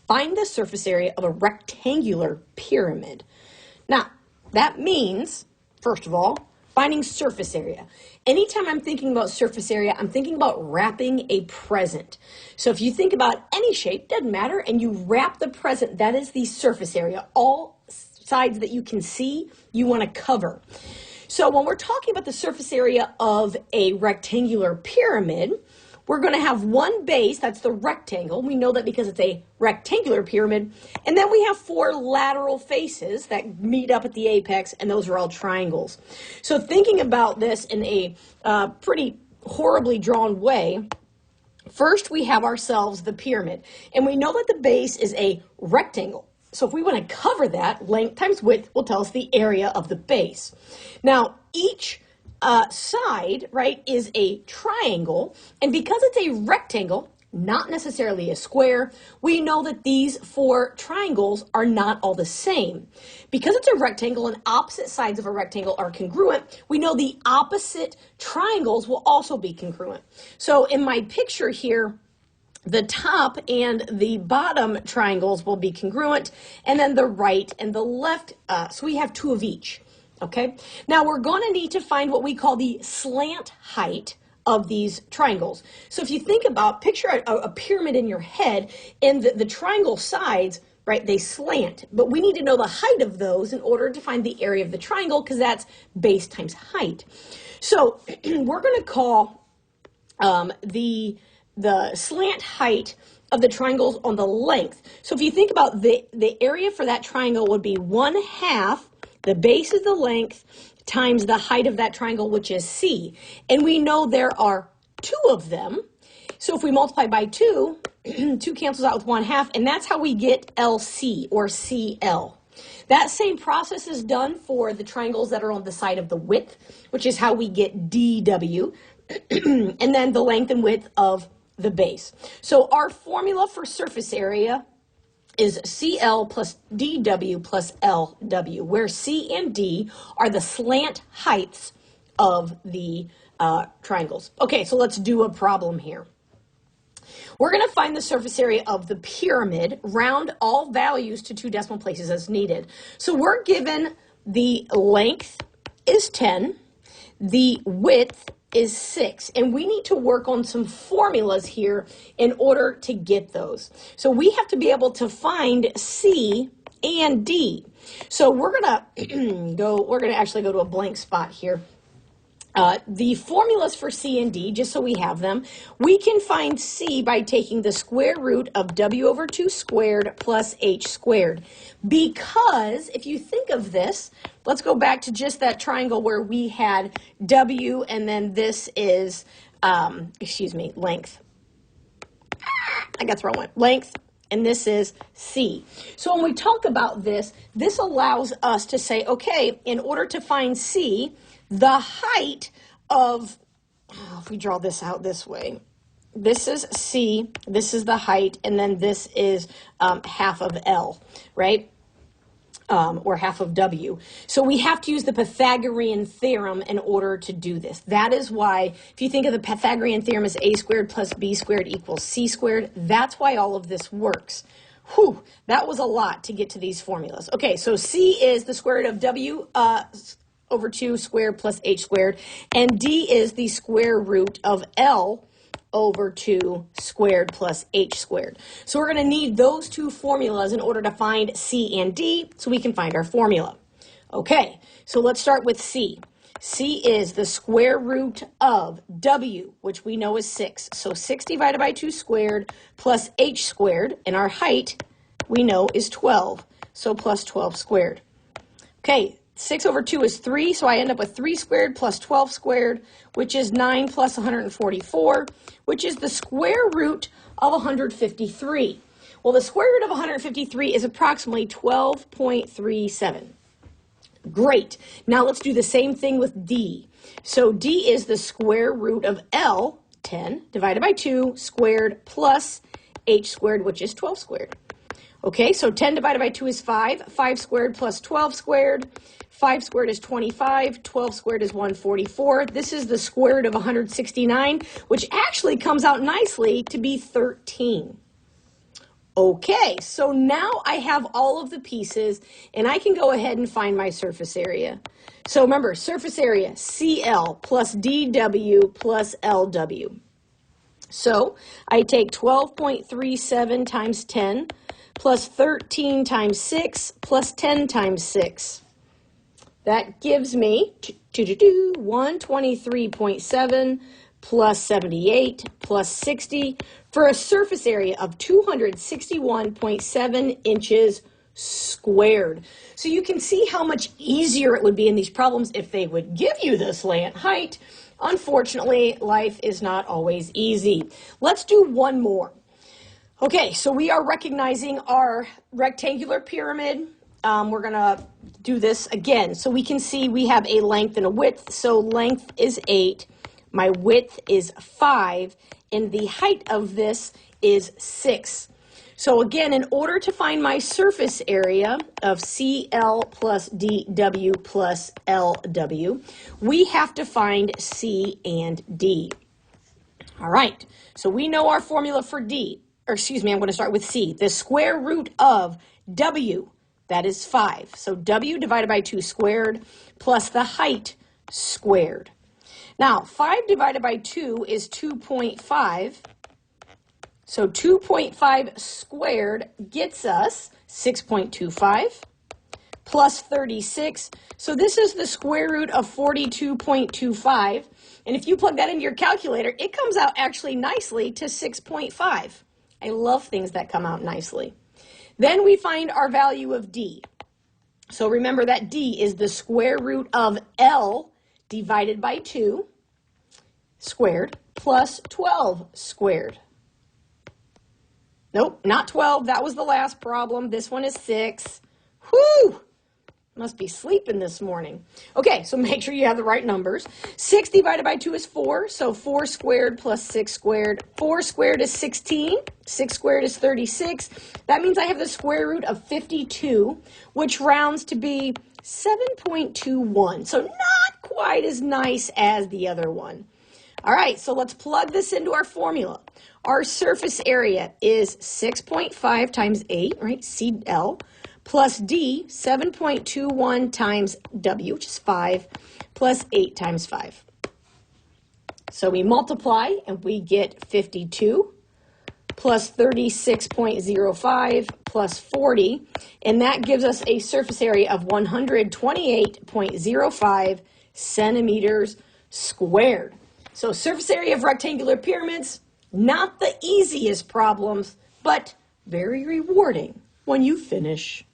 Find the surface area of a rectangular pyramid. Now, that means, first of all, finding surface area. Anytime I'm thinking about surface area, I'm thinking about wrapping a present. So if you think about any shape, doesn't matter, and you wrap the present, that is the surface area. All sides that you can see, you want to cover. So when we're talking about the surface area of a rectangular pyramid, we're going to have one base, that's the rectangle. We know that because it's a rectangular pyramid. And then we have four lateral faces that meet up at the apex, and those are all triangles. So thinking about this in a pretty horribly drawn way, first we have ourselves the pyramid. And we know that the base is a rectangle. So if we want to cover that, length times width will tell us the area of the base. Now, each side, right, is a triangle, and because it's a rectangle, not necessarily a square, we know that these four triangles are not all the same. Because it's a rectangle and opposite sides of a rectangle are congruent, we know the opposite triangles will also be congruent. So in my picture here, the top and the bottom triangles will be congruent, and then the right and the left, so we have two of each. Okay, now we're going to need to find what we call the slant height of these triangles. So if you think about, picture a pyramid in your head, and the triangle sides, right, they slant. But we need to know the height of those in order to find the area of the triangle, because that's base times height. So we're going to call the slant height of the triangles on the length. So if you think about the area for that triangle would be 1/2. The base is the length times the height of that triangle, which is C. And we know there are two of them. So if we multiply by 2, 2 cancels out with 1/2, and that's how we get LC or CL. That same process is done for the triangles that are on the side of the width, which is how we get DW, and then the length and width of the base. So our formula for surface area is CL plus DW plus LW, where C and D are the slant heights of the triangles. Okay, so let's do a problem here. We're going to find the surface area of the pyramid, round all values to 2 decimal places as needed. So we're given the length is 10, the width is 6, and we need to work on some formulas here in order to get those. So we have to be able to find C and D. So we're gonna actually go to a blank spot here. The formulas for C and D, just so we have them, we can find C by taking the square root of W over 2 squared plus H squared. Because if you think of this, let's go back to just that triangle where we had W and then this is, length. I got the wrong one. Length. And this is C. So when we talk about this, this allows us to say, okay, in order to find C, the height of, if we draw this out this way, this is C, this is the height, and then this is half of L, right? Or half of W. So we have to use the Pythagorean theorem in order to do this. That is why, if you think of the Pythagorean theorem as A squared plus B squared equals C squared, that's why all of this works. Whew, that was a lot to get to these formulas. Okay, so C is the square root of W over 2 squared plus H squared, and D is the square root of L over 2 squared plus H squared. So we're going to need those two formulas in order to find C and D so we can find our formula. Okay, so let's start with C. C is the square root of W, which we know is 6. So 6 divided by 2 squared plus H squared, and our height we know is 12. So plus 12 squared. Okay, 6 over 2 is 3, so I end up with 3 squared plus 12 squared, which is 9 plus 144, which is the square root of 153. Well, the square root of 153 is approximately 12.37. Great. Now let's do the same thing with D. So D is the square root of L, 10, divided by 2 squared plus H squared, which is 12 squared. Okay, so 10 divided by 2 is 5. 5 squared plus 12 squared. 5 squared is 25. 12 squared is 144. This is the square root of 169, which actually comes out nicely to be 13. Okay, so now I have all of the pieces and I can go ahead and find my surface area. So remember, surface area, CL plus DW plus LW. So I take 12.37 times 10 plus 13 times 6 plus 10 times 6. That gives me 123.7 plus 78 plus 60 for a surface area of 261.7 inches squared. So you can see how much easier it would be in these problems if they would give you the slant height. Unfortunately, life is not always easy. Let's do one more. Okay, so we are recognizing our rectangular pyramid. We're going to do this again. So we can see we have a length and a width. So length is 8, my width is 5, and the height of this is 6. So again, in order to find my surface area of CL plus DW plus LW, we have to find C and D. All right, so we know our formula for D, or excuse me, I'm going to start with C. The square root of W, that is 5. So W divided by 2 squared plus the height squared. Now, 5 divided by 2 is 2.5. So 2.5 squared gets us 6.25 plus 36. So this is the square root of 42.25. And if you plug that into your calculator, it comes out actually nicely to 6.5. I love things that come out nicely. Then we find our value of D. So remember that D is the square root of L divided by 2 squared plus 12 squared. Nope, not 12. That was the last problem. This one is 6. Whew! Must be sleeping this morning. Okay, so make sure you have the right numbers. 6 divided by 2 is 4, so 4 squared plus 6 squared. 4 squared is 16. 6 squared is 36. That means I have the square root of 52, which rounds to be 7.21. So not quite as nice as the other one. All right, so let's plug this into our formula. Our surface area is 6.5 times 8, right, CL, plus D, 7.21 times W, which is 5, plus 8 times 5. So we multiply, and we get 52, plus 36.05, plus 40, and that gives us a surface area of 128.05 centimeters squared. So surface area of rectangular pyramids, not the easiest problems, but very rewarding when you finish.